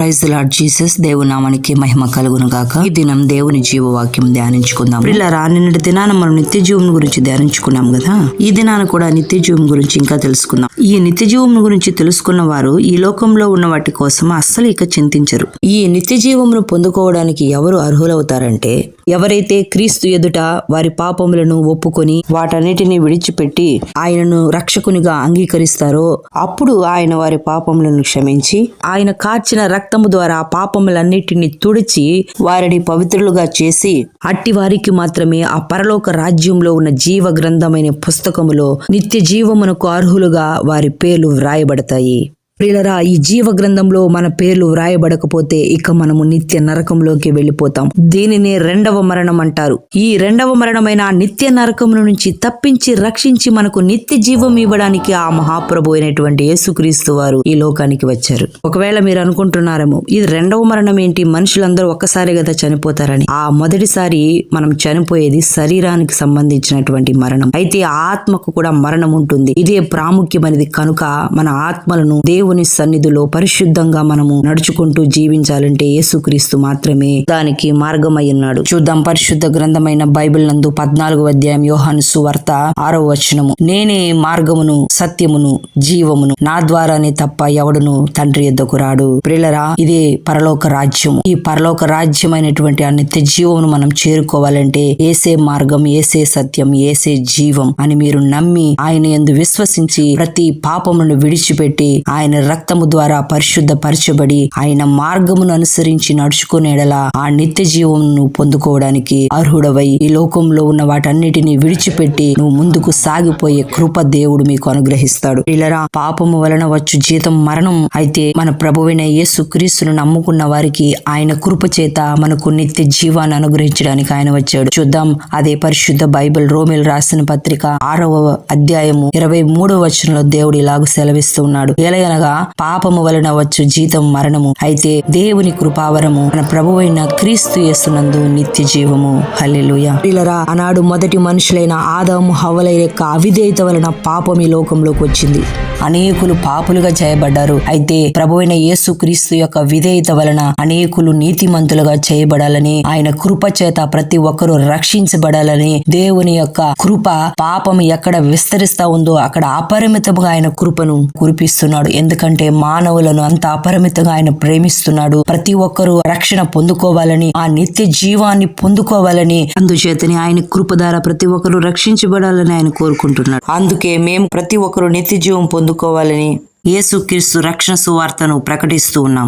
Praise the lord Jesus. దేవుని నామానికి మహిమ కలుగును గాక. ఈ దినం దేవుని జీవవాక్యం ధ్యానించుకుందాం. పిల్లరా, నిన్నటి దినాన మనం నిత్య జీవం గురించి ధ్యానించుకున్నాం కదా. ఈ దినాన కూడా నిత్య జీవం గురించి ఇంకా తెలుసుకుందాం. ఈ నిత్య జీవం గురించి తెలుసుకున్న వారు ఈ లోకంలో ఉన్న వాటి కోసం అస్సలు ఇక చింతించరు. ఈ నిత్య జీవమును పొందుకోవడానికి ఎవరు అర్హులవుతారంటే, ఎవరైతే క్రీస్తు ఎదుట వారి పాపములను ఒప్పుకొని వాటన్నిటిని విడిచిపెట్టి ఆయనను రక్షకునిగా అంగీకరిస్తారో, అప్పుడు ఆయన వారి పాపములను క్షమించి ఆయన కార్చిన రక్తము ద్వారా పాపములన్నిటిని తుడిచి వారిని పవిత్రులుగా చేసి అట్టి వారికి మాత్రమే ఆ పరలోక రాజ్యంలో ఉన్న జీవ గ్రంథమైన పుస్తకములో నిత్య జీవమునకు అర్హులుగా వారి పేర్లు వ్రాయబడతాయి. ప్రియులరా, ఈ జీవ గ్రంథంలో మన పేర్లు వ్రాయబడకపోతే ఇక మనము నిత్య నరకంలోకి వెళ్ళిపోతాం. దీనినే రెండవ మరణం అంటారు. ఈ రెండవ మరణమైన నిత్య నరకముల నుంచి తప్పించి రక్షించి మనకు నిత్య జీవం ఇవ్వడానికి ఆ మహాప్రభు అయినటువంటి యేసుక్రీస్తు వారు ఈ లోకానికి వచ్చారు. ఒకవేళ మీరు అనుకుంటున్నారేమో, ఇది రెండవ మరణం ఏంటి, మనుషులందరూ ఒక్కసారి కదా చనిపోతారని. ఆ మొదటిసారి మనం చనిపోయేది శరీరానికి సంబంధించినటువంటి మరణం. అయితే ఆత్మకు కూడా మరణం ఉంటుంది. ఇదే ప్రాముఖ్యమైనది కనుక మన ఆత్మలను దేవుని సన్నిధిలో పరిశుద్ధంగా మనము నడుచుకుంటూ జీవించాలంటే యేసుక్రీస్తు మాత్రమే దానికి మార్గమై ఉన్నాడు. చూద్దాం పరిశుద్ధ గ్రంథమైన బైబిల్ నందు 14వ అధ్యాయం యోహాను సువార్త 6వ వచనము. నేనే మార్గమును సత్యమును జీవమును, నా ద్వారానే తప్ప ఎవడును తండ్రి యొద్దకు రాడు. ప్రియులరా, ఇదే పరలోక రాజ్యము. ఈ పరలోక రాజ్యమైనటువంటి ఆ నిత్య జీవమును మనం చేరుకోవాలంటే ఏసే మార్గం, ఏసే సత్యం, ఏసే జీవం అని మీరు నమ్మి ఆయన యందు విశ్వసించి ప్రతి పాపమును విడిచిపెట్టి ఆయన రక్తము ద్వారా పరిశుద్ధపరచబడి ఆయన మార్గమును అనుసరించి నడుచుకునేలా ఆ నిత్య జీవమును పొందుకోవడానికి అర్హుడవై ఈ లోకంలో ఉన్న వాటన్నిటిని విడిచిపెట్టి నువ్వు ముందుకు సాగిపోయే కృప దేవుడు మీకు అనుగ్రహిస్తాడు. ఇలా పాపము వలన వచ్చు జీతం మరణం. అయితే మన ప్రభువైన యేసుక్రీస్తును నమ్ముకున్న వారికి ఆయన కృప చేత మనకు నిత్య జీవాన్ని అనుగ్రహించడానికి ఆయన వచ్చాడు. చూద్దాం అదే పరిశుద్ధ బైబిల్ రోమీలు రాసిన పత్రిక 6వ అధ్యాయము 23వ వచనంలో దేవుడు ఇలాగ సెలవిస్తూ ఉన్నాడు. ఎలయనగా పాపము వలన వచ్చు జీతం మరణము, అయితే దేవుని కృపావరము మన ప్రభువైన క్రీస్తు యేసునందు నిత్య జీవము. హల్లెలూయా. ప్రియులారా, ఆనాడు మొదటి మనుషులైన ఆదాము హవ్వల యొక్క అవిధేయత వలన పాపం ఈ లోకంలోకి వచ్చింది. అనేకులు పాపులుగా చేయబడ్డారు. అయితే ప్రభువైన యేసు క్రీస్తు యొక్క విధేయత వలన అనేకులు నీతిమంతులుగా చేయబడాలని, ఆయన కృప చేత ప్రతి ఒక్కరూ రక్షించబడాలని దేవుని యొక్క కృప పాపం ఎక్కడ విస్తరిస్తా ఉందో అక్కడ అపరిమితంగా ఆయన కృపను కురిపిస్తున్నాడు. ఎందుకంటే మానవులను అంత అపరిమితంగా ఆయన ప్రేమిస్తున్నాడు. ప్రతి ఒక్కరూ రక్షణ పొందుకోవాలని, ఆ నిత్య జీవాన్ని పొందుకోవాలని, అందుచేతని ఆయన కృప ద్వారా ప్రతి ఒక్కరూ రక్షించబడాలని ఆయన కోరుకుంటున్నాడు. అందుకే మేము ప్రతి ఒక్కరూ నిత్య జీవం పొందుకోవాలని యేసుక్రీస్తు రక్షణ సువార్తను ప్రకటిస్తూ ఉన్నాం.